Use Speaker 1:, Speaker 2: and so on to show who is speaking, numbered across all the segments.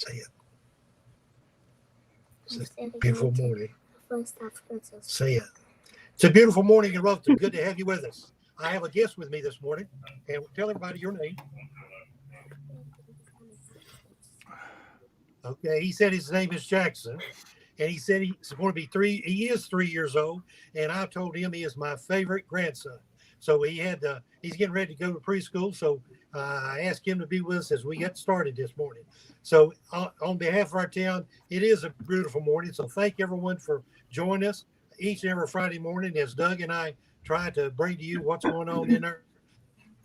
Speaker 1: Say it. It's a beautiful morning. Say it. It's a beautiful morning in Rutherton. Good to have you with us. I have a guest with me this morning. And tell everybody your name. Okay, he said his name is Jackson. And he said he's going to be he is 3 years old. And I told him he is my favorite grandson. So he's getting ready to go to preschool. So I asked him to be with us as we get started this morning. So on behalf of our town, it is a beautiful morning. So thank everyone for joining us each and every Friday morning as Doug and I try to bring to you what's going on in our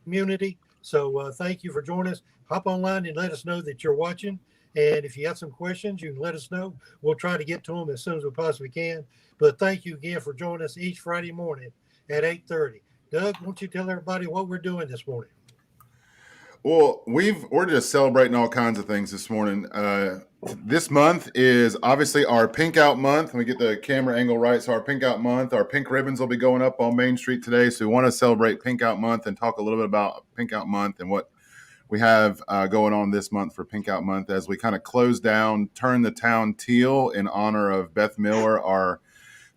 Speaker 1: community. So thank you for joining us. Hop online and let us know that you're watching. And if you have some questions, you can let us know. We'll try to get to them as soon as we possibly can. But thank you again for joining us each Friday morning at 8:30. Doug, why don't you tell everybody what we're doing this morning?
Speaker 2: Well, we're just celebrating all kinds of things this morning. This month is obviously our Pink Out month. Let me get the camera angle right. So our Pink Out month, our pink ribbons will be going up on Main Street today. So we want to celebrate Pink Out month and talk a little bit about Pink Out month and what we have going on this month for Pink Out month as we kind of close down, turn the town teal in honor of Beth Miller, our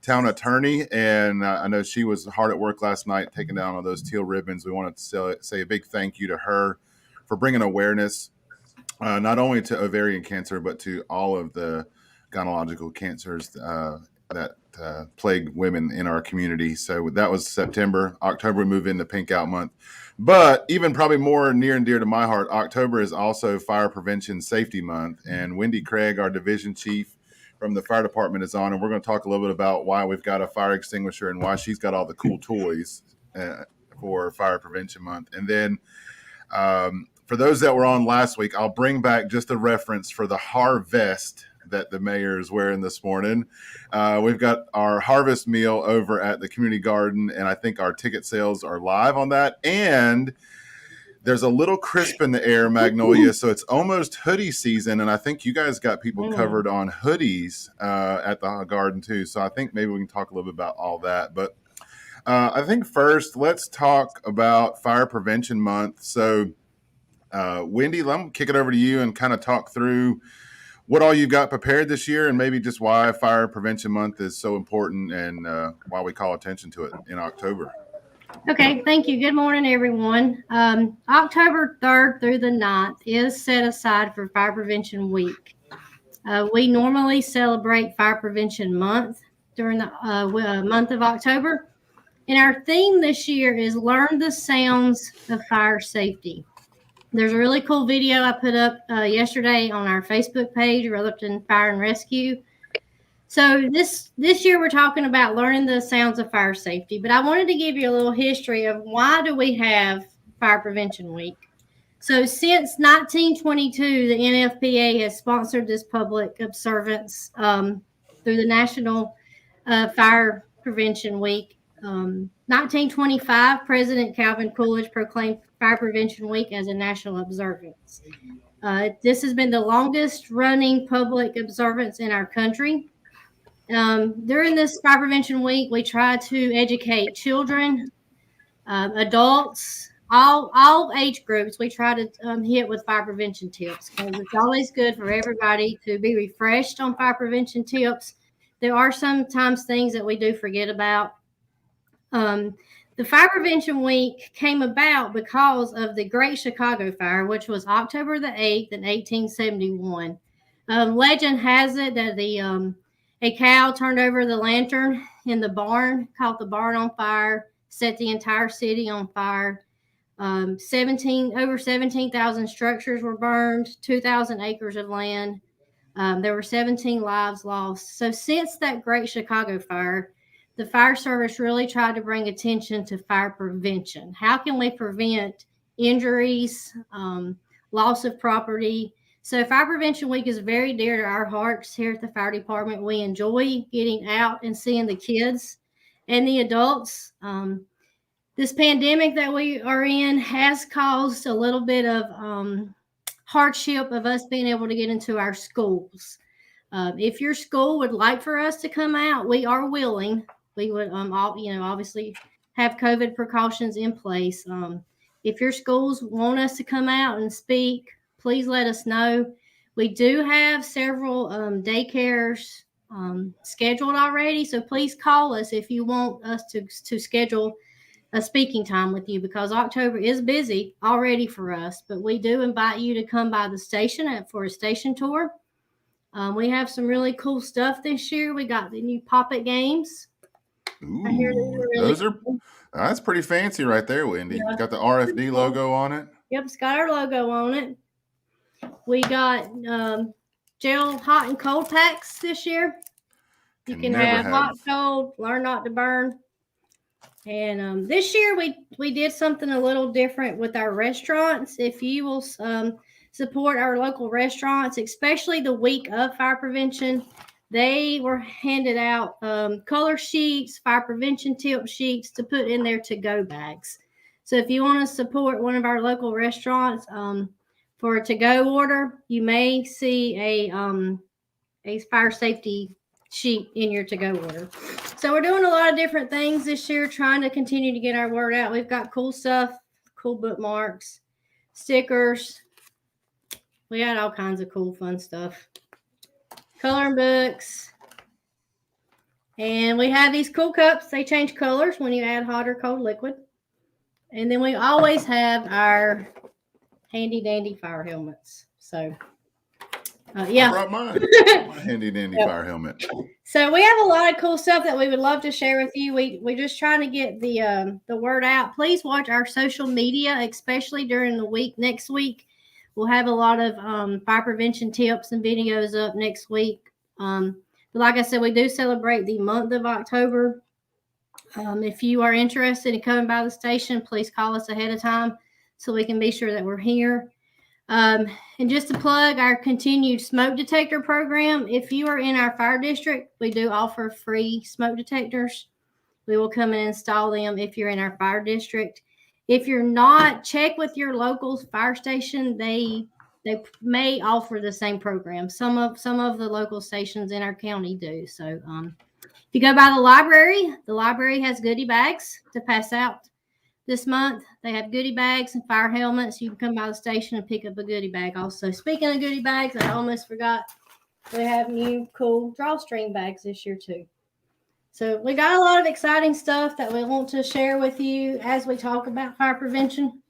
Speaker 2: town attorney. And I know she was hard at work last night taking down all those teal ribbons. We wanted to say a big thank you to her for bringing awareness not only to ovarian cancer, but to all of the gynecological cancers that plague women in our community. So that was September. October, we move into Pink Out month. But even probably more near and dear to my heart, October is also Fire Prevention Safety Month. And Wendy Craig, our division chief from the fire department, is on. And we're going to talk a little bit about why we've got a fire extinguisher and why she's got all the cool toys for Fire Prevention Month. And then for those that were on last week, I'll bring back just a reference for the harvest that the mayor is wearing this morning. We've got our harvest meal over at the community garden, and I think our ticket sales are live on that. And there's a little crisp in the air, Magnolia, so it's almost hoodie season, and I think you guys got people covered on hoodies at the garden too. So I think maybe we can talk a little bit about all that. But I think first, let's talk about Fire Prevention Month. So Wendy, let me kick it over to you and kind of talk through what all you've got prepared this year and maybe just why Fire Prevention Month is so important and why we call attention to it in October.
Speaker 3: Okay, thank you. Good morning, everyone. October 3rd through the 9th is set aside for Fire Prevention Week. We normally celebrate Fire Prevention Month during the month of October. And our theme this year is Learn the Sounds of Fire Safety. There's a really cool video I put up yesterday on our Facebook page, Rutherton Fire and Rescue. So this year we're talking about learning the sounds of fire safety, but I wanted to give you a little history of why do we have Fire Prevention Week. So since 1922, the NFPA has sponsored this public observance through the National Fire Prevention Week. 1925, President Calvin Coolidge proclaimed Fire Prevention Week as a national observance. This has been the longest running public observance in our country. During this Fire Prevention Week, we try to educate children, adults, all age groups. We try to hit with fire prevention tips. It's always good for everybody to be refreshed on fire prevention tips. There are sometimes things that we do forget about. The Fire Prevention Week came about because of the Great Chicago Fire, which was October the 8th in 1871. Legend has it that a cow turned over the lantern in the barn, caught the barn on fire, set the entire city on fire. Over 17,000 structures were burned, 2,000 acres of land. There were 17 lives lost. So since that Great Chicago Fire, the fire service really tried to bring attention to fire prevention. How can we prevent injuries, loss of property? So Fire Prevention Week is very dear to our hearts here at the fire department. We enjoy getting out and seeing the kids and the adults. This pandemic that we are in has caused a little bit of hardship of us being able to get into our schools. If your school would like for us to come out, we are willing. We would, obviously have COVID precautions in place. If your schools want us to come out and speak, please let us know. We do have several daycares scheduled already, so please call us if you want us to schedule a speaking time with you, because October is busy already for us. But we do invite you to come by the station for a station tour. We have some really cool stuff this year. We got the new Pop-It games.
Speaker 2: Ooh, that's pretty fancy right there, Wendy.
Speaker 3: Yeah.
Speaker 2: It's got the RFD logo on it.
Speaker 3: Yep, it's got our logo on it. We got gel hot and cold packs this year. You can have hot, cold, learn not to burn. And this year we did something a little different with our restaurants. If you will support our local restaurants, especially the week of fire prevention, they were handed out color sheets, fire prevention tip sheets to put in their to-go bags. So if you want to support one of our local restaurants for a to-go order, you may see a fire safety sheet in your to-go order. So we're doing a lot of different things this year, trying to continue to get our word out. We've got cool stuff, cool bookmarks, stickers. We got all kinds of cool, fun stuff. Coloring books. And we have these cool cups. They change colors when you add hot or cold liquid. And then we always have our handy dandy fire helmets. So yeah.
Speaker 2: I brought mine. My handy dandy fire helmet.
Speaker 3: So we have a lot of cool stuff that we would love to share with you. We're just trying to get the word out. Please watch our social media, especially during the week. Next week, we'll have a lot of fire prevention tips and videos up next week. But like I said, we do celebrate the month of October. If you are interested in coming by the station, please call us ahead of time so we can be sure that we're here. And just to plug our continued smoke detector program, if you are in our fire district, we do offer free smoke detectors. We will come and install them if you're in our fire district. If you're not, check with your local fire station. They may offer the same program. Some of the local stations in our county do. So if you go by the library has goodie bags to pass out. This month, they have goodie bags and fire helmets. You can come by the station and pick up a goodie bag also. Speaking of goodie bags, I almost forgot. We have new cool drawstring bags this year too. So we got a lot of exciting stuff that we want to share with you as we talk about fire prevention.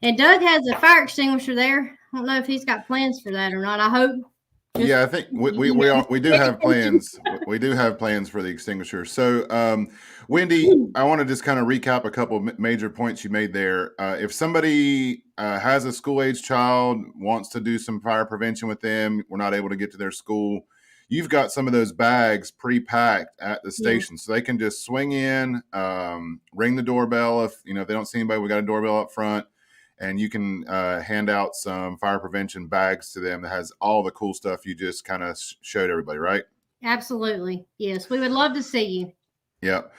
Speaker 3: And Doug has a fire extinguisher there. I don't know if he's got plans for that or not. I hope.
Speaker 2: Yeah, I think we do have plans. We do have plans for the extinguisher. So, Wendy, I want to just kind of recap a couple of major points you made there. If somebody has a school-age child, wants to do some fire prevention with them, we're not able to get to their school, you've got some of those bags pre-packed at the station, so they can just swing in, ring the doorbell. If they don't see anybody, we got a doorbell up front. And you can hand out some fire prevention bags to them that has all the cool stuff you just kind of showed everybody, right?
Speaker 3: Absolutely. Yes. We would love to see you.
Speaker 2: Yep.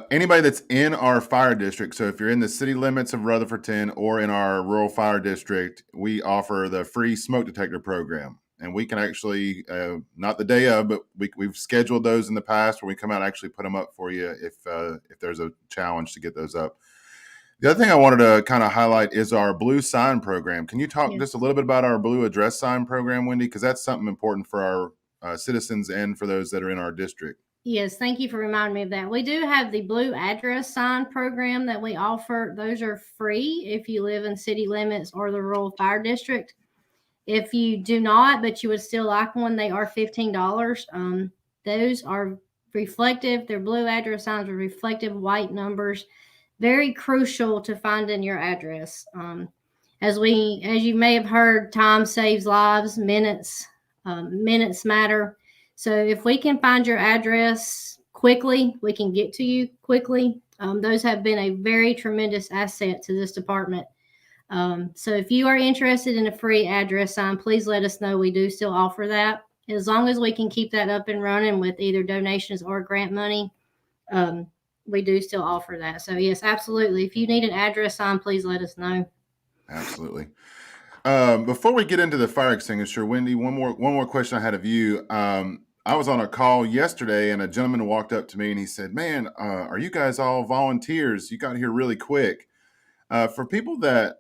Speaker 2: Anybody that's in our fire district, so if you're in the city limits of Rutherton or in our rural fire district, we offer the free smoke detector program. And we can actually, not the day of, but we've scheduled those in the past where we come out and actually put them up for you if there's a challenge to get those up. The other thing I wanted to kind of highlight is our blue sign program. Can you talk just a little bit about our blue address sign program, Wendy? Because that's something important for our citizens and for those that are in our district.
Speaker 3: Yes, thank you for reminding me of that. We do have the blue address sign program that we offer. Those are free if you live in city limits or the rural fire district. If you do not, but you would still like one, they are $15. Those are reflective. They're blue address signs with reflective white numbers. Very crucial to finding your address. As you may have heard, time saves lives, minutes matter. So if we can find your address quickly, we can get to you quickly. Those have been a very tremendous asset to this department. So if you are interested in a free address sign, please let us know. We do still offer that. As long as we can keep that up and running with either donations or grant money, we do still offer that. So yes, absolutely. If you need an address sign, please let us know.
Speaker 2: Absolutely. Before we get into the fire extinguisher, Wendy, one more question I had of you. I was on a call yesterday and a gentleman walked up to me and he said, "Man, are you guys all volunteers? You got here really quick." For people that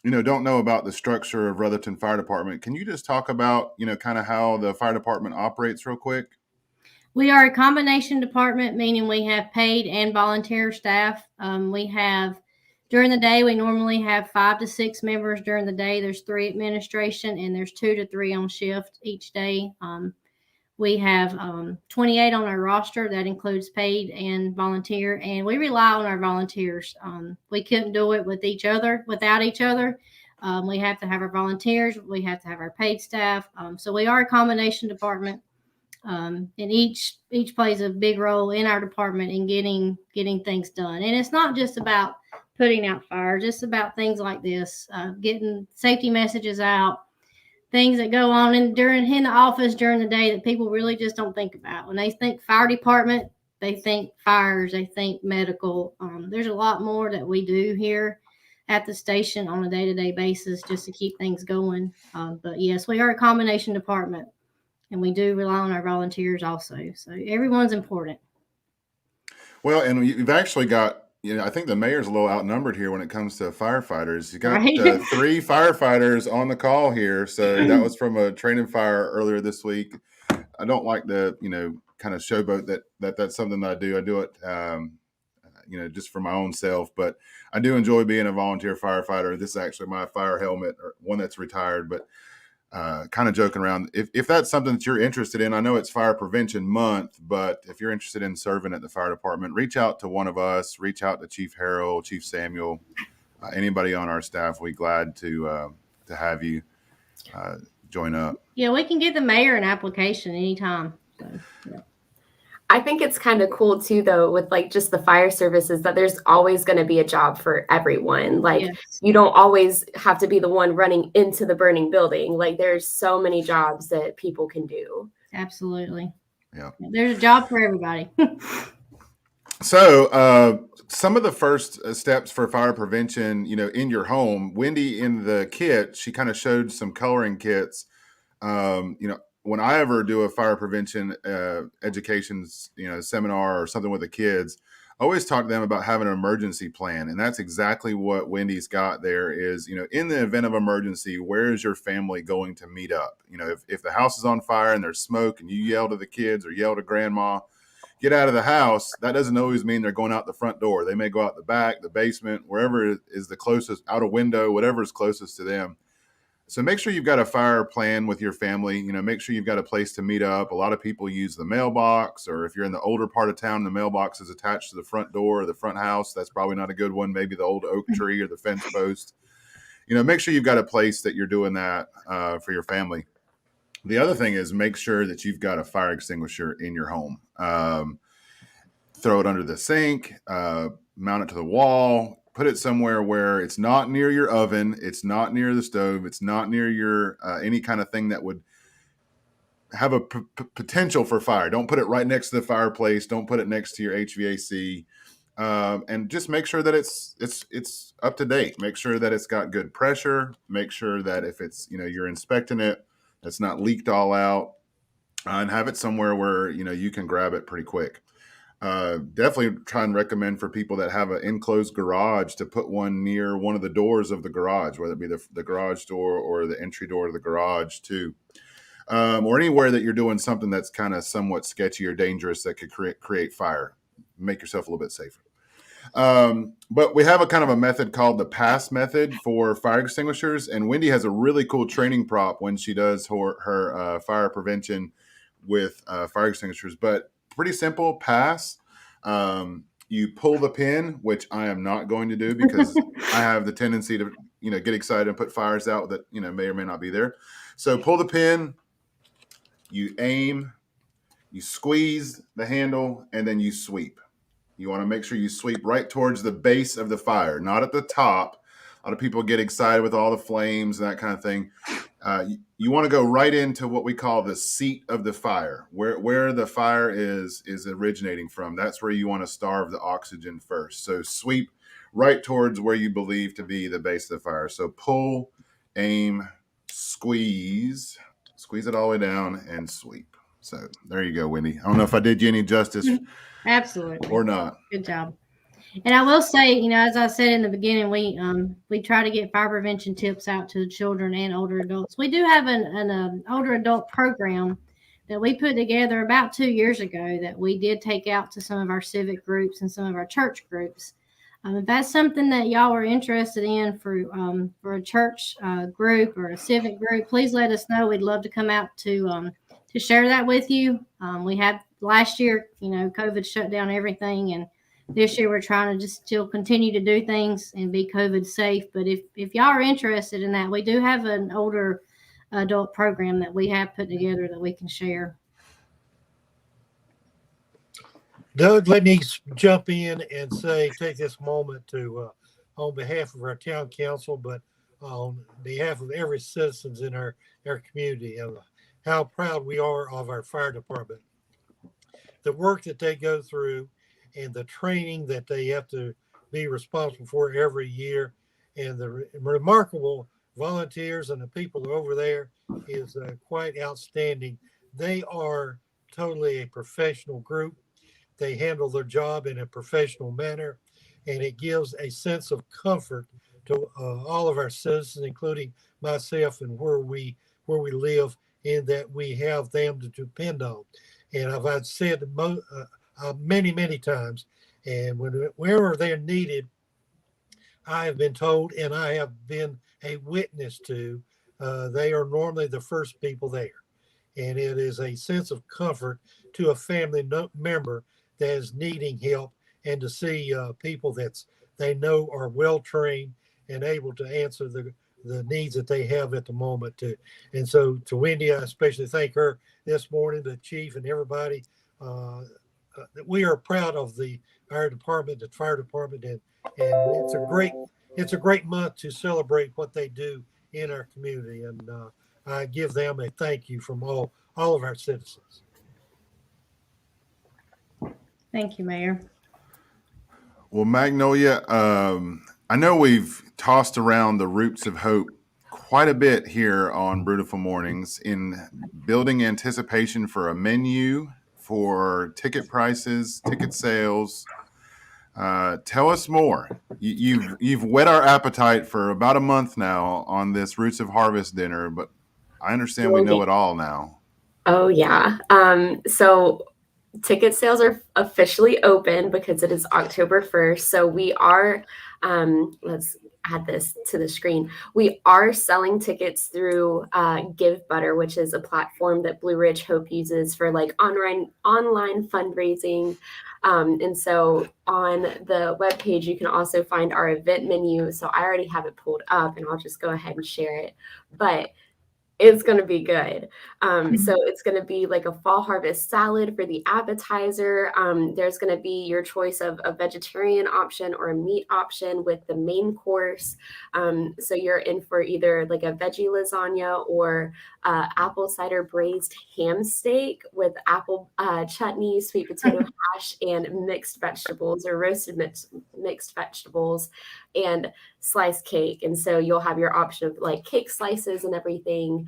Speaker 2: don't know about the structure of Rutherton Fire Department, can you just talk about, kind of how the fire department operates real quick?
Speaker 3: We are a combination department, meaning we have paid and volunteer staff. We have during the day, we normally have 5 to 6 members during the day. There's 3 administration and there's 2 to 3 on shift each day. We have 28 on our roster. That includes paid and volunteer, and we rely on our volunteers. We couldn't do it without each other. We have to have our volunteers. We have to have our paid staff. So we are a combination department. And each plays a big role in our department in getting things done. And it's not just about putting out fires; it's about things like this, getting safety messages out, things that go on in the office during the day that people really just don't think about. When they think fire department, they think fires, they think medical. There's a lot more that we do here at the station on a day-to-day basis just to keep things going. But yes, we are a combination department. And we do rely on our volunteers also. So everyone's important.
Speaker 2: Well, and you've actually got, I think the mayor's a little outnumbered here when it comes to firefighters. You got
Speaker 3: Right.
Speaker 2: 3 firefighters on the call here. So that was from a training fire earlier this week. I don't like the, kind of showboat that's something that I do. I do it, just for my own self, but I do enjoy being a volunteer firefighter. This is actually my fire helmet, or one that's retired, but kind of joking around. If that's something that you're interested in, I know it's Fire Prevention Month, but if you're interested in serving at the fire department, reach out to one of us. Reach out to Chief Harold, Chief Samuel, anybody on our staff. We're glad to have you join up.
Speaker 3: Yeah, we can get the mayor an application anytime. So, yeah.
Speaker 4: I think it's kind of cool too, though, with like just the fire services, that there's always going to be a job for everyone. Like,
Speaker 3: Yes.
Speaker 4: You don't always have to be the one running into the burning building. Like, there's so many jobs that people can do.
Speaker 3: Absolutely.
Speaker 2: Yeah.
Speaker 3: There's a job for everybody.
Speaker 2: So some of the first steps for fire prevention, in your home, Wendy in the kit, she kind of showed some coloring kits. When I ever do a fire prevention education, seminar or something with the kids, I always talk to them about having an emergency plan. And that's exactly what Wendy's got there is, in the event of emergency, where is your family going to meet up? If the house is on fire and there's smoke and you yell to the kids or yell to grandma, get out of the house, that doesn't always mean they're going out the front door. They may go out the back, the basement, wherever is the closest, out a window, whatever is closest to them. So make sure you've got a fire plan with your family. Make sure you've got a place to meet up. A lot of people use the mailbox, or if you're in the older part of town, the mailbox is attached to the front door or the front house. That's probably not a good one. Maybe the old oak tree or the fence post. Make sure you've got a place that you're doing that for your family. The other thing is make sure that you've got a fire extinguisher in your home. Throw it under the sink, mount it to the wall. Put it somewhere where it's not near your oven, it's not near the stove, it's not near your any kind of thing that would have a potential for fire. Don't put it right next to the fireplace. Don't put it next to your HVAC, and just make sure that it's up to date. Make sure that it's got good pressure. Make sure that if it's you're inspecting it, it's not leaked all out, and have it somewhere where you can grab it pretty quick. Definitely try and recommend for people that have an enclosed garage to put one near one of the doors of the garage, whether it be the garage door or the entry door to the garage too, or anywhere that you're doing something that's kind of somewhat sketchy or dangerous that could create fire. Make yourself a little bit safer. But we have a kind of a method called the PASS method for fire extinguishers, and Wendy has a really cool training prop when she does her fire prevention with fire extinguishers, but pretty simple. PASS. You pull the pin, which I am not going to do because I have the tendency to, get excited and put fires out that, may or may not be there. So pull the pin, you aim, you squeeze the handle, and then you sweep. You want to make sure you sweep right towards the base of the fire, not at the top. A lot of people get excited with all the flames and that kind of thing. You want to go right into what we call the seat of the fire, where the fire is originating from. That's where you want to starve the oxygen first. So sweep right towards where you believe to be the base of the fire. So pull, aim, squeeze it all the way down, and sweep. So there you go, Wendy. I don't know if I did you any justice.
Speaker 3: Absolutely.
Speaker 2: Or not.
Speaker 3: Good job. And I will say, as I said in the beginning, we try to get fire prevention tips out to the children and older adults. We do have an older adult program that we put together about 2 years ago that we did take out to some of our civic groups and some of our church groups. If that's something that y'all are interested in for a church group or a civic group, please let us know. We'd love to come out to share that with you. We had last year, COVID shut down everything, and this year we're trying to just still continue to do things and be COVID safe. But if y'all are interested in that, we do have an older adult program that we have put together that we can share.
Speaker 1: Doug, let me jump in and take this moment to, on behalf of our town council, but on behalf of every citizens in our community, of how proud we are of our fire department. The work that they go through and the training that they have to be responsible for every year, and the remarkable volunteers and the people over there is quite outstanding. They are totally a professional group. They handle their job in a professional manner, and it gives a sense of comfort to all of our citizens, including myself and where we live, in that we have them to depend on. And I've said many times, and whenever they're needed, I have been told, and I have been a witness to, they are normally the first people there. And it is a sense of comfort to a family member that is needing help, and to see people that they know are well trained and able to answer the needs that they have at the moment too. And so to Wendy, I especially thank her this morning, the chief and everybody. We are proud of our department, the fire department, and it's a great month to celebrate what they do in our community. And I give them a thank you from all of our citizens.
Speaker 3: Thank you, Mayor.
Speaker 2: Well, Magnolia, I know we've tossed around the roots of hope quite a bit here on Brewtiful Mornings in building anticipation for a menu, for ticket prices, ticket sales. Tell us more. You've whet our appetite for about a month now on this Roots of Harvest dinner, but I understand we know it all now.
Speaker 4: Oh yeah. So ticket sales are officially open because it is October 1st. So we are, let's add this to the screen. We are selling tickets through Give Butter, which is a platform that Blue Ridge Hope uses for like online fundraising. And so on the webpage, you can also find our event menu. So I already have it pulled up, and I'll just go ahead and share it. But it's going to be good. So it's going to be like a fall harvest salad for the appetizer. There's going to be your choice of a vegetarian option or a meat option with the main course. So you're in for either like a veggie lasagna or apple cider braised ham steak with apple chutney, sweet potato hash, and mixed vegetables, or roasted mixed vegetables, and sliced cake. And so you'll have your option of like cake slices and everything.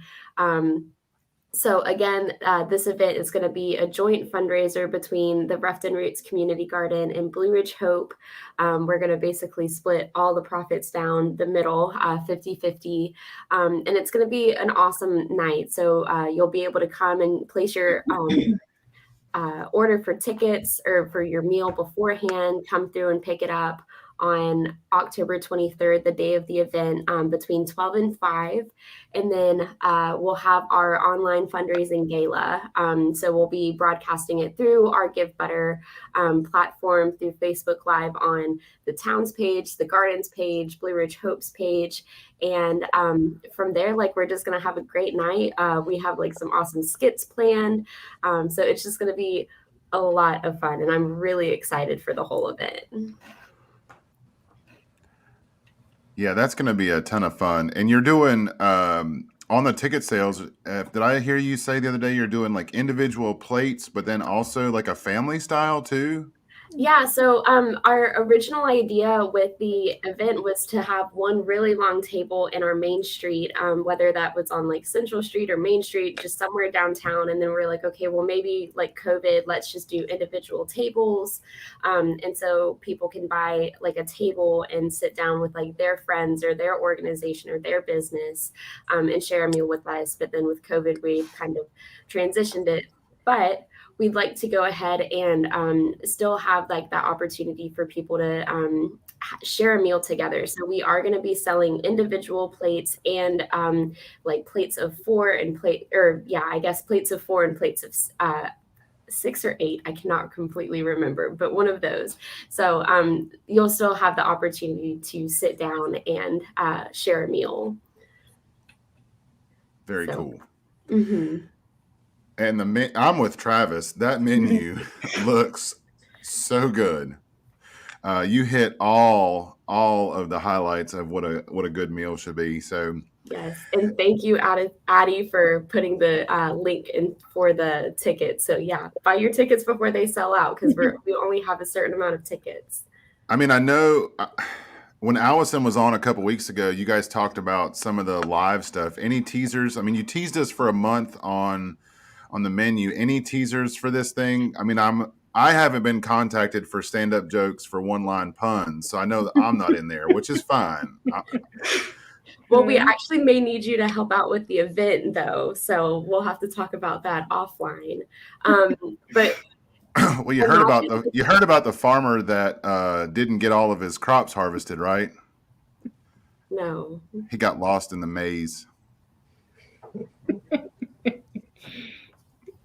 Speaker 4: So again, this event is going to be a joint fundraiser between the Rutherton Roots Community Garden and Blue Ridge Hope. We're going to basically split all the profits down the middle, 50-50. And it's going to be an awesome night. So you'll be able to come and place your order for tickets or for your meal beforehand, come through and pick it up on October 23rd, the day of the event, between 12 and 5. And then we'll have our online fundraising gala. So we'll be broadcasting it through our Give Butter platform, through Facebook Live on the town's page, the Gardens page, Blue Ridge Hope's page. And from there, like, we're just going to have a great night. We have like some awesome skits planned. So it's just going to be a lot of fun. And I'm really excited for the whole event.
Speaker 2: Yeah, that's going to be a ton of fun. And you're doing, on the ticket sales, did I hear you say the other day you're doing like individual plates, but then also like a family style too?
Speaker 4: Yeah, so our original idea with the event was to have one really long table in our main street, whether that was on like Central Street or Main Street, just somewhere downtown. And then we're like, okay, well, maybe like COVID, let's just do individual tables. And so people can buy like a table and sit down with like their friends or their organization or their business and share a meal with us. But then with COVID, we kind of transitioned it. But we'd like to go ahead and still have like that opportunity for people to share a meal together. So we are going to be selling individual plates and like plates of four and plates of four and plates of 6 or 8. I cannot completely remember, but one of those. So you'll still have the opportunity to sit down and share a meal.
Speaker 2: Very cool.
Speaker 4: Mm-hmm.
Speaker 2: And I'm with Travis. That menu looks so good. You hit all of the highlights of what a good meal should be. So
Speaker 4: yes, and thank you, Addie, for putting the link in for the tickets. So yeah, buy your tickets before they sell out because we only have a certain amount of tickets.
Speaker 2: I mean, I know when Allison was on a couple weeks ago, you guys talked about some of the live stuff. Any teasers? I mean, you teased us for a month on the menu. Any teasers for this thing? I mean, I haven't been contacted for stand-up jokes for one-line puns, so I know that I'm not in there, which is fine.
Speaker 4: Well, we actually may need you to help out with the event, though, so we'll have to talk about that offline. But
Speaker 2: well, you heard about the farmer that didn't get all of his crops harvested, right?
Speaker 4: No.
Speaker 2: He got lost in the maze.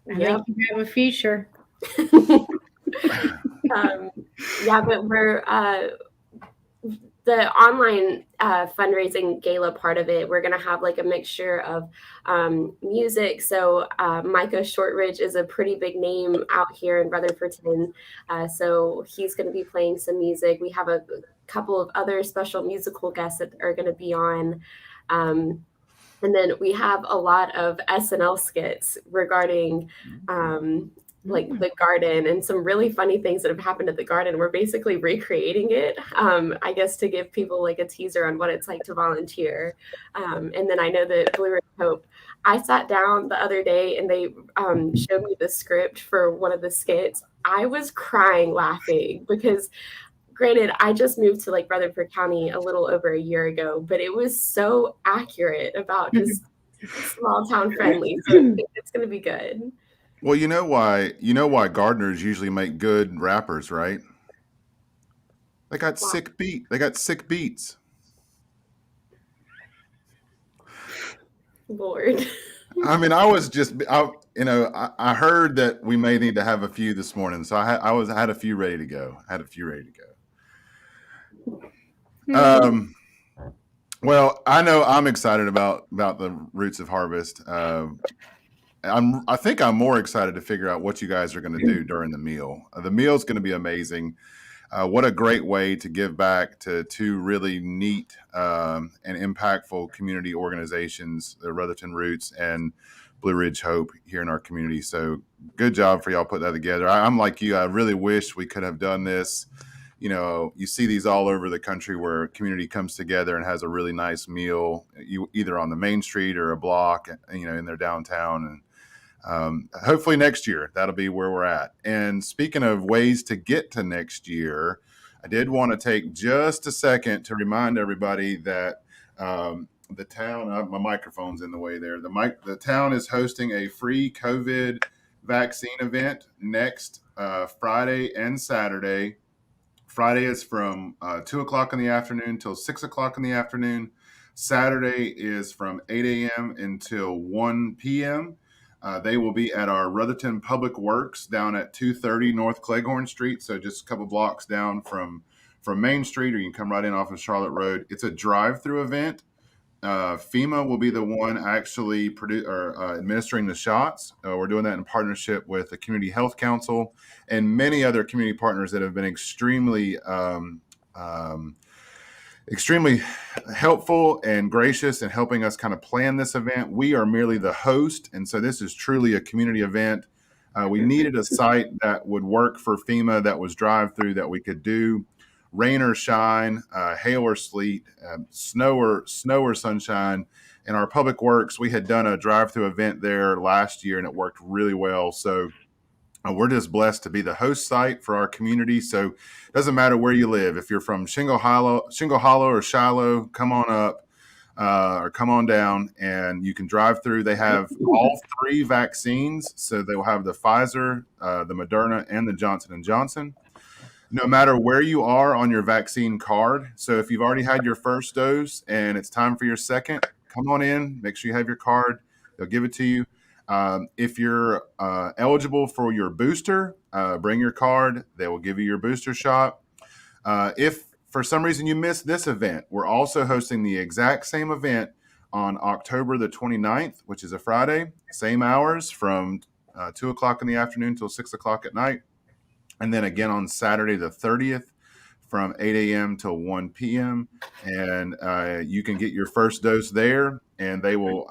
Speaker 3: I think you have a future.
Speaker 4: Yeah, but we're the online fundraising gala part of it. We're gonna have like a mixture of music. So Micah Shortridge is a pretty big name out here in Rutherton, so he's gonna be playing some music. We have a couple of other special musical guests that are gonna be on. And then we have a lot of SNL skits regarding like the garden and some really funny things that have happened at the garden. We're basically recreating it, I guess, to give people like a teaser on what it's like to volunteer. And then I know that Blue Ridge Hope, I sat down the other day and they showed me the script for one of the skits. I was crying laughing because granted, I just moved to like Rutherford County a little over a year ago, but it was so accurate about just small town friendly. So it's going to be good.
Speaker 2: Well, you know why gardeners usually make good rappers, right? They got sick beats.
Speaker 4: Lord.
Speaker 2: I mean, I heard that we may need to have a few this morning, so I had a few ready to go. Well, I know I'm excited about the Roots of Harvest. I think I'm more excited to figure out what you guys are going to do during the meal. The meal is going to be amazing. What a great way to give back to two really neat and impactful community organizations, the Rutherton Roots and Blue Ridge Hope here in our community. So good job for y'all putting that together. I'm like you. I really wish we could have done this. You know, you see these all over the country where community comes together and has a really nice meal, either on the main street or a block, in their downtown. And hopefully next year, that'll be where we're at. And speaking of ways to get to next year, I did want to take just a second to remind everybody that the town, my microphone's in the way there. The town is hosting a free COVID vaccine event next Friday and Saturday. Friday is from 2 o'clock in the afternoon till 6 o'clock in the afternoon. Saturday is from 8 a.m. until 1 p.m. They will be at our Rutherton Public Works down at 230 North Cleghorn Street. So just a couple blocks down from Main Street, or you can come right in off of Charlotte Road. It's a drive-through event. FEMA will be the one actually administering the shots. We're doing that in partnership with the Community Health Council and many other community partners that have been extremely helpful and gracious in helping us kind of plan this event. We are merely the host, and so this is truly a community event. We needed a site that would work for FEMA, that was drive-through, that we could do rain or shine, hail or sleet, snow or sunshine. In our public works, we had done a drive-through event there last year, and it worked really well. So we're just blessed to be the host site for our community. So it doesn't matter where you live. If you're from Shingle Hollow or Shiloh, come on up or come on down, and you can drive through. They have all 3 vaccines. So they will have the Pfizer, the Moderna, and the Johnson & Johnson. No matter where you are on your vaccine card. So if you've already had your first dose and it's time for your second, come on in, make sure you have your card. They'll give it to you. If you're eligible for your booster, bring your card. They will give you your booster shot. If for some reason you missed this event, we're also hosting the exact same event on October the 29th, which is a Friday, same hours from 2 o'clock in the afternoon till 6 o'clock at night. And then again on Saturday the 30th from 8 a.m. till 1 p.m. And you can get your first dose there, and they will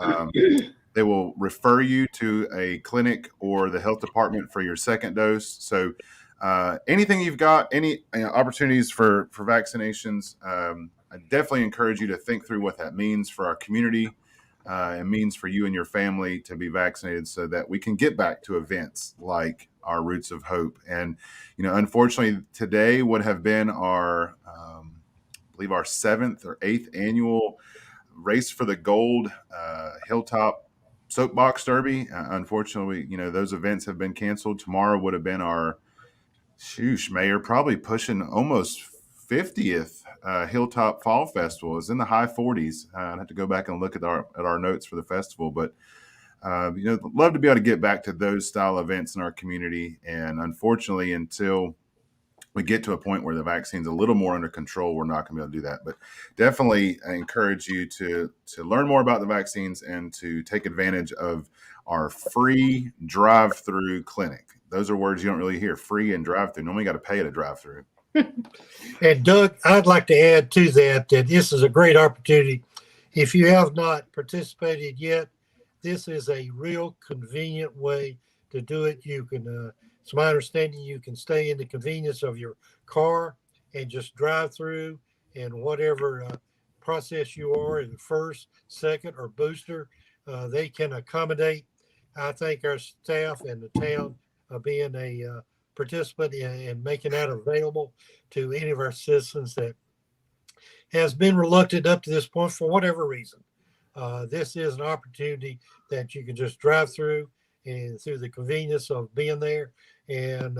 Speaker 2: refer you to a clinic or the health department for your second dose. So anything you've got, any opportunities for vaccinations, I definitely encourage you to think through what that means for our community. It means for you and your family to be vaccinated so that we can get back to events like our Roots of Hope. And, unfortunately, today would have been our, I believe, our 7th or 8th annual Race for the Gold Hilltop Soapbox Derby. Unfortunately, those events have been canceled. Tomorrow would have been our, Mayor, probably pushing almost 50th Hilltop Fall Festival. Is in the high 40s. I'd have to go back and look at our notes for the festival, but love to be able to get back to those style events in our community. And unfortunately, until we get to a point where the vaccine's a little more under control, we're not going to be able to do that. But definitely I encourage you to learn more about the vaccines and to take advantage of our free drive-through clinic. Those are words you don't really hear, free and drive-through. Normally you got to pay at a drive-through.
Speaker 1: And Doug, I'd like to add to that this is a great opportunity. If you have not participated yet, this is a real convenient way to do it. You can, it's my understanding, you can stay in the convenience of your car and just drive through, and whatever process you are in the first, second, or booster, they can accommodate. I think our staff and the town being a participant and making that available to any of our citizens that has been reluctant up to this point for whatever reason. This is an opportunity that you can just drive through, and through the convenience of being there, and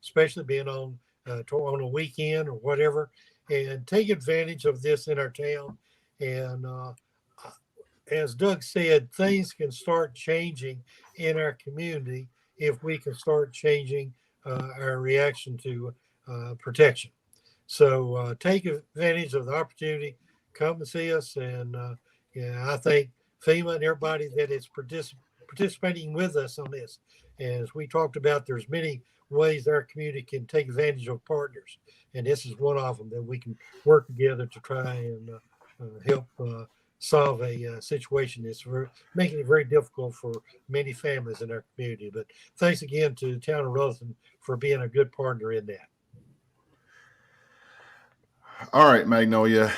Speaker 1: especially being on a weekend or whatever, and take advantage of this in our town. And as Doug said, things can start changing in our community if we can start changing our reaction to protection. So take advantage of the opportunity, come and see us. And I think FEMA and everybody that is participating with us on this. And as we talked about, there's many ways our community can take advantage of partners. And this is one of them, that we can work together to try and help solve a situation that's making it very difficult for many families in our community. But thanks again to the town of Rutherton for being a good partner in that.
Speaker 2: All right, Magnolia.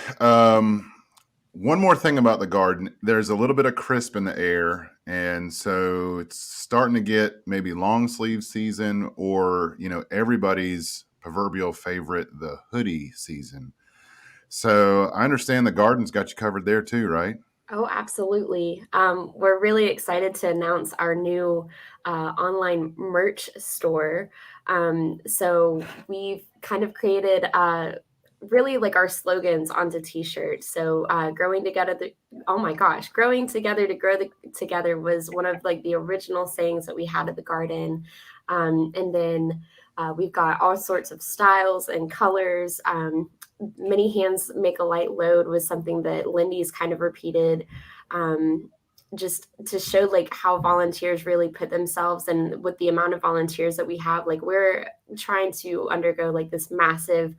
Speaker 2: One more thing about the garden. There's a little bit of crisp in the air, and so it's starting to get maybe long sleeve season, or everybody's proverbial favorite, the hoodie season. So I understand the garden's got you covered there too, right?
Speaker 4: Oh, absolutely. We're really excited to announce our new online merch store. So we've kind of created really like our slogans onto t-shirts. So growing together, growing together to grow together was one of like the original sayings that we had at the garden. And then we've got all sorts of styles and colors. Many hands make a light load was something that Lindy's kind of repeated, just to show like how volunteers really put themselves, and with the amount of volunteers that we have, like we're trying to undergo like this massive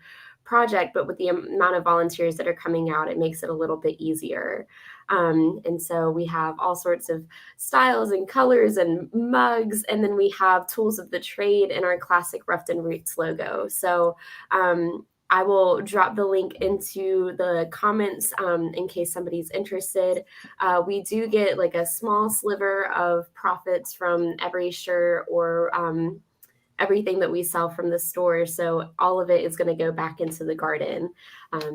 Speaker 4: project, but with the amount of volunteers that are coming out, it makes it a little bit easier. And so we have all sorts of styles and colors and mugs, and then we have tools of the trade and our classic Rutherton Roots logo. So I will drop the link into the comments in case somebody's interested. We do get like a small sliver of profits from every shirt or everything that we sell from the store. So all of it is going to go back into the garden.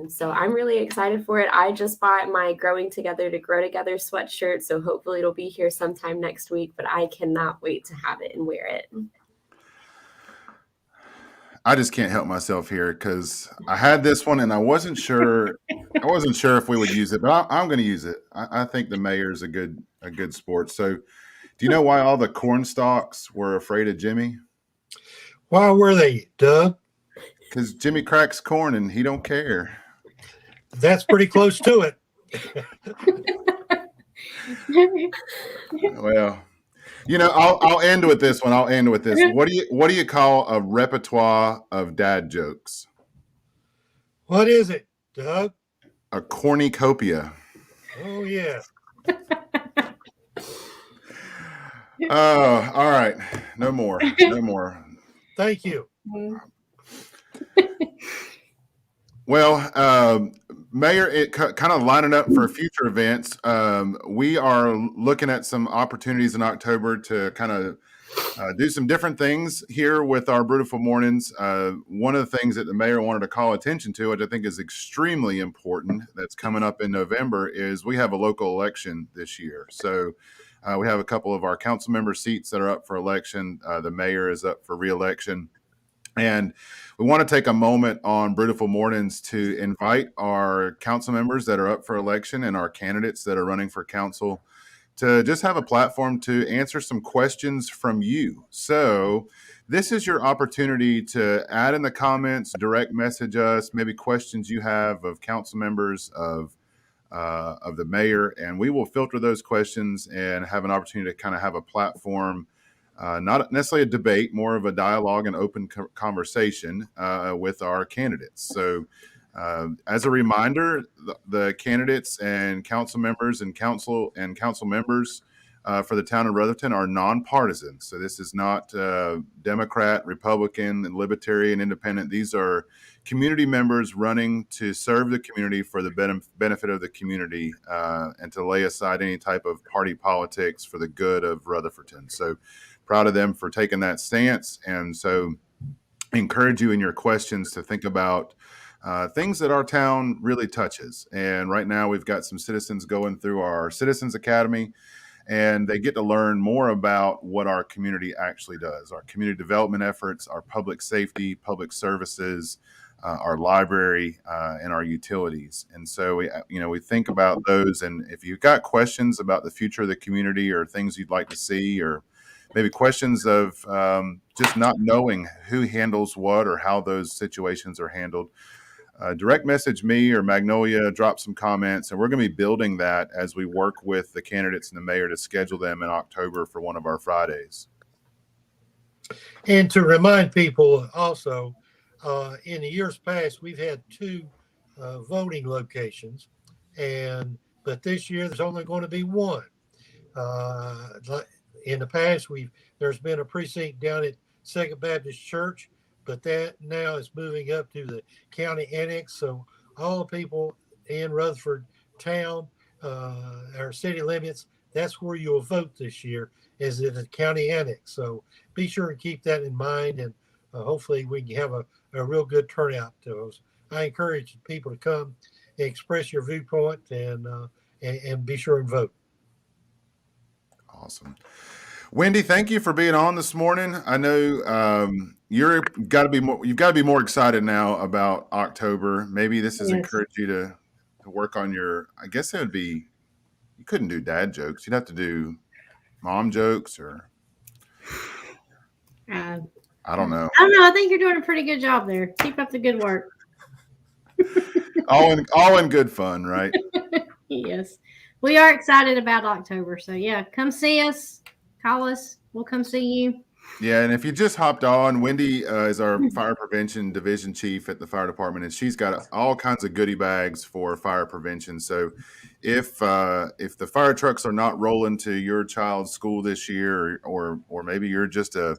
Speaker 4: So I'm really excited for it. I just bought my Growing Together to Grow Together sweatshirt. So hopefully it'll be here sometime next week, but I cannot wait to have it and wear it.
Speaker 2: I just can't help myself here because I had this one and I wasn't sure if we would use it, but I'm going to use it. I think the mayor is a good sport. So do you know why all the corn stalks were afraid of Jimmy?
Speaker 1: Why were they, Doug?
Speaker 2: Because Jimmy cracks corn and he don't care.
Speaker 1: That's pretty close to it.
Speaker 2: Well, I'll end with this one. What do you call a repertoire of dad jokes?
Speaker 1: What is it, Doug?
Speaker 2: A cornucopia.
Speaker 1: Oh, yeah.
Speaker 2: Oh, all right. No more.
Speaker 1: Thank you.
Speaker 2: Well, Mayor, it kind of lining up for future events. We are looking at some opportunities in October to kind of do some different things here with our Brewtiful mornings. One of the things that the mayor wanted to call attention to, which I think is extremely important, that's coming up in November, is we have a local election this year. So we have a couple of our council member seats that are up for election. The mayor is up for re-election. And we want to take a moment on Brewtiful Mornings to invite our council members that are up for election and our candidates that are running for council to just have a platform to answer some questions from you. So this is your opportunity to add in the comments, direct message us, maybe questions you have of council members, of the mayor, and we will filter those questions and have an opportunity to kind of have a platform. Not necessarily a debate, more of a dialogue and open conversation with our candidates. So as a reminder, the candidates and council members and council members for the town of Rutherton are nonpartisan. So this is not Democrat, Republican, and Libertarian, Independent. These are community members running to serve the community for the benefit of the community and to lay aside any type of party politics for the good of Rutherton. So proud of them for taking that stance. And so encourage you in your questions to think about things that our town really touches. And right now we've got some citizens going through our Citizens Academy, and they get to learn more about what our community actually does, our community development efforts, our public safety, public services, our library, and our utilities. And so we think about those. And if you've got questions about the future of the community or things you'd like to see, or maybe questions of just not knowing who handles what or how those situations are handled, direct message me or Magnolia, drop some comments, and we're going to be building that as we work with the candidates and the mayor to schedule them in October for one of our Fridays.
Speaker 1: And to remind people also, in the years past, we've had 2 voting locations, but this year there's only going to be 1. In the past, there's been a precinct down at Second Baptist Church, but that now is moving up to the county annex. So all the people in Rutherford town, our city limits, that's where you'll vote this year, is in the county annex. So be sure to keep that in mind, and hopefully we can have a real good turnout to those. I encourage people to come and express your viewpoint and be sure and vote.
Speaker 2: Awesome. Wendy, thank you for being on this morning. I know you've got to be more excited now about October. Maybe this has encouraged you to work on your, I guess it would be, you couldn't do dad jokes. You'd have to do mom jokes or I don't know.
Speaker 3: I don't know. I think you're doing a pretty good job there. Keep up the good work.
Speaker 2: all in good fun, right?
Speaker 3: Yes. We are excited about October. So yeah, come see us, call us. We'll come see you.
Speaker 2: Yeah, and if you just hopped on, Wendy is our fire prevention division chief at the fire department, and she's got all kinds of goodie bags for fire prevention. So, if the fire trucks are not rolling to your child's school this year, or maybe you're just a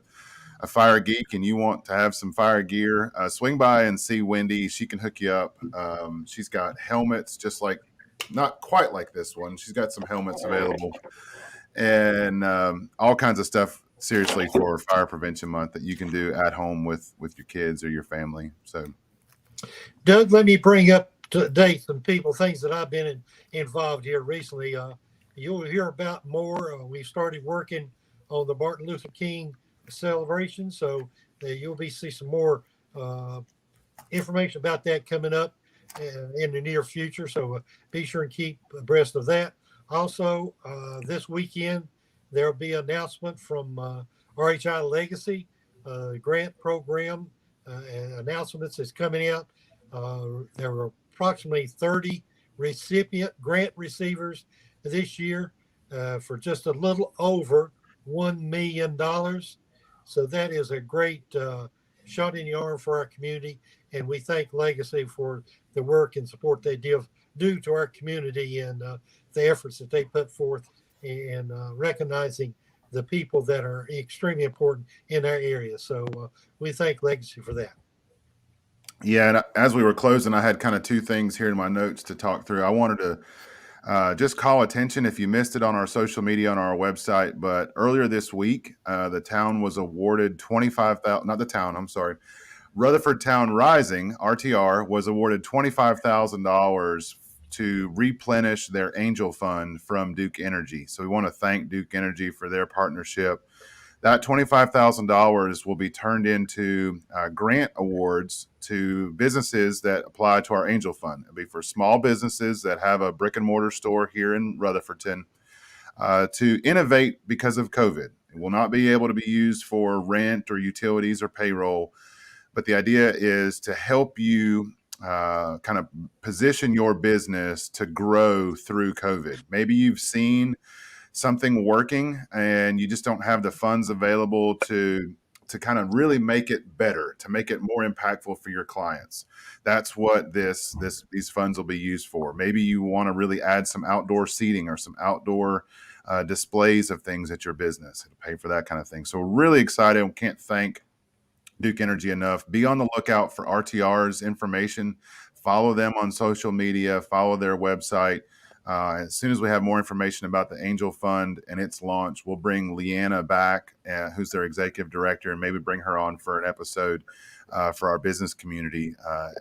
Speaker 2: fire geek and you want to have some fire gear, swing by and see Wendy. She can hook you up. She's got helmets, just like not quite like this one. She's got some helmets available and all kinds of stuff. Seriously, for Fire Prevention Month that you can do at home with your kids or your family. So,
Speaker 1: Doug, let me bring up to date some things that I've been involved here recently. You'll hear about more. We started working on the Martin Luther King celebration, so you'll see some more information about that coming up in the near future. So be sure and keep abreast of that. Also, this weekend, there'll be an announcement from RHI Legacy grant program announcements is coming out. There were approximately 30 grant receivers this year for just a little over $1 million. So that is a great shot in the arm for our community. And we thank Legacy for the work and support they do to our community and the efforts that they put forth in recognizing the people that are extremely important in our area. So we thank Legacy for that.
Speaker 2: yeah, and as we were closing, I had kind of two things here in my notes to talk through. I wanted to just call attention if you missed it on our social media, on our website. But earlier this week, the town was awarded $25,000, not the town, I'm sorry. Rutherford Town Rising, RTR, was awarded $25,000 to replenish their angel fund from Duke Energy. So we want to thank Duke Energy for their partnership. That $25,000 will be turned into grant awards to businesses that apply to our angel fund. It'll be for small businesses that have a brick and mortar store here in Rutherfordton to innovate because of COVID. It will not be able to be used for rent or utilities or payroll. But the idea is to help you kind of position your business to grow through COVID. Maybe you've seen something working and you just don't have the funds available to kind of really make it better, to make it more impactful for your clients. That's what these funds will be used for. Maybe you want to really add some outdoor seating or some outdoor displays of things at your business. It'll pay for that kind of thing. So we're really excited. We can't thank Duke Energy enough. Be on the lookout for RTR's information. Follow them on social media. Follow their website. As soon as we have more information about the Angel Fund and its launch, we'll bring Leanna back, who's their executive director, and maybe bring her on for an episode for our business community.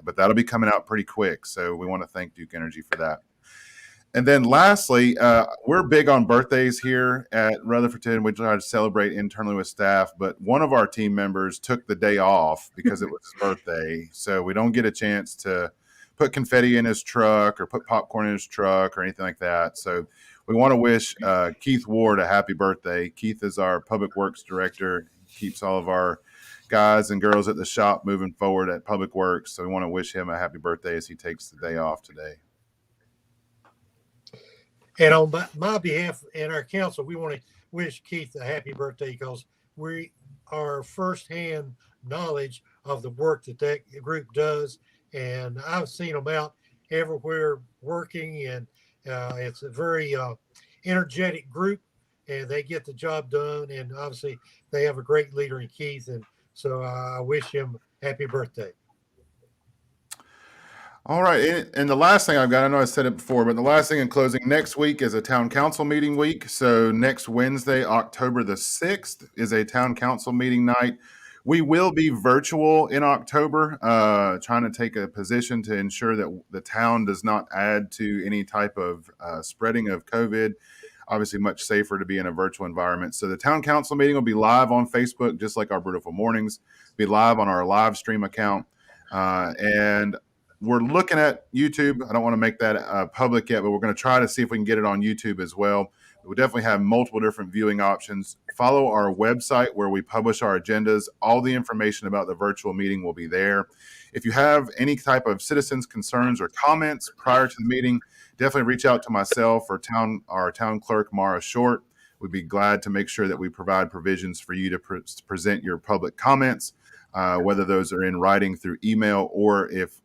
Speaker 2: But that'll be coming out pretty quick. So we want to thank Duke Energy for that. And then lastly, we're big on birthdays here at Rutherfordton. We try to celebrate internally with staff, but one of our team members took the day off because it was his birthday. So we don't get a chance to put confetti in his truck or put popcorn in his truck or anything like that. So we want to wish Keith Ward a happy birthday. Keith is our public works director. He keeps all of our guys and girls at the shop moving forward at Public Works. So we want to wish him a happy birthday as he takes the day off today.
Speaker 1: And on my behalf and our council, we want to wish Keith a happy birthday because we are firsthand knowledge of the work that group does. And I've seen them out everywhere working, and it's a very energetic group, and they get the job done. And obviously, they have a great leader in Keith, and so I wish him happy birthday.
Speaker 2: All right. And the last thing I've got, I know I said it before, but the last thing in closing, next week is a town council meeting week. So next Wednesday, October the 6th, is a town council meeting night. We will be virtual in October, trying to take a position to ensure that the town does not add to any type of spreading of COVID. Obviously, much safer to be in a virtual environment. So the town council meeting will be live on Facebook, just like our Brewtiful Mornings, be live on our live stream account. And we're looking at YouTube. I don't want to make that public yet, but we're going to try to see if we can get it on YouTube as well. We definitely have multiple different viewing options. Follow our website where we publish our agendas. All the information about the virtual meeting will be there. If you have any type of citizens' concerns or comments prior to the meeting, definitely reach out to myself or our town clerk, Mara Short. We'd be glad to make sure that we provide provisions for you to present your public comments, whether those are in writing through email or if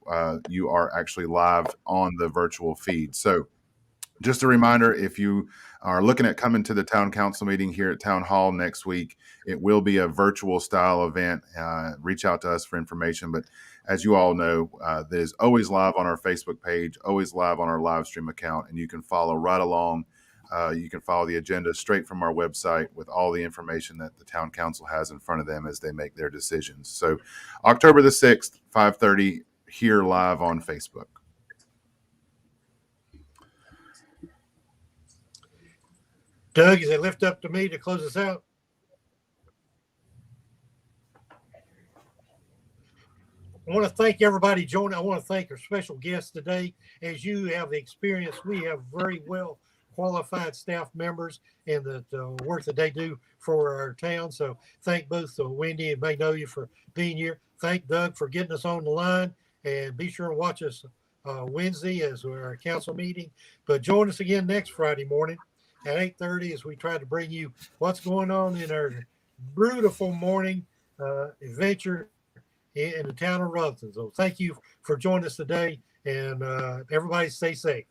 Speaker 2: you are actually live on the virtual feed. So just a reminder, if you are looking at coming to the town council meeting here at Town Hall next week, it will be a virtual style event. Reach out to us for information. But as you all know, that is always live on our Facebook page, always live on our live stream account, and you can follow right along. You can follow the agenda straight from our website with all the information that the town council has in front of them as they make their decisions. So October the 6th, 5:30 here live on Facebook.
Speaker 1: Doug, is it left up to me to close us out? I want to thank everybody joining. I want to thank our special guests today. As you have the experience, we have very well qualified staff members and the work that they do for our town. So thank both Wendy and Magnolia for being here. Thank Doug for getting us on the line, and be sure to watch us Wednesday as our council meeting. But join us again next Friday morning at 8:30 as we try to bring you what's going on in our Brewtiful morning adventure in the town of Rutherton. So thank you for joining us today, and everybody stay safe.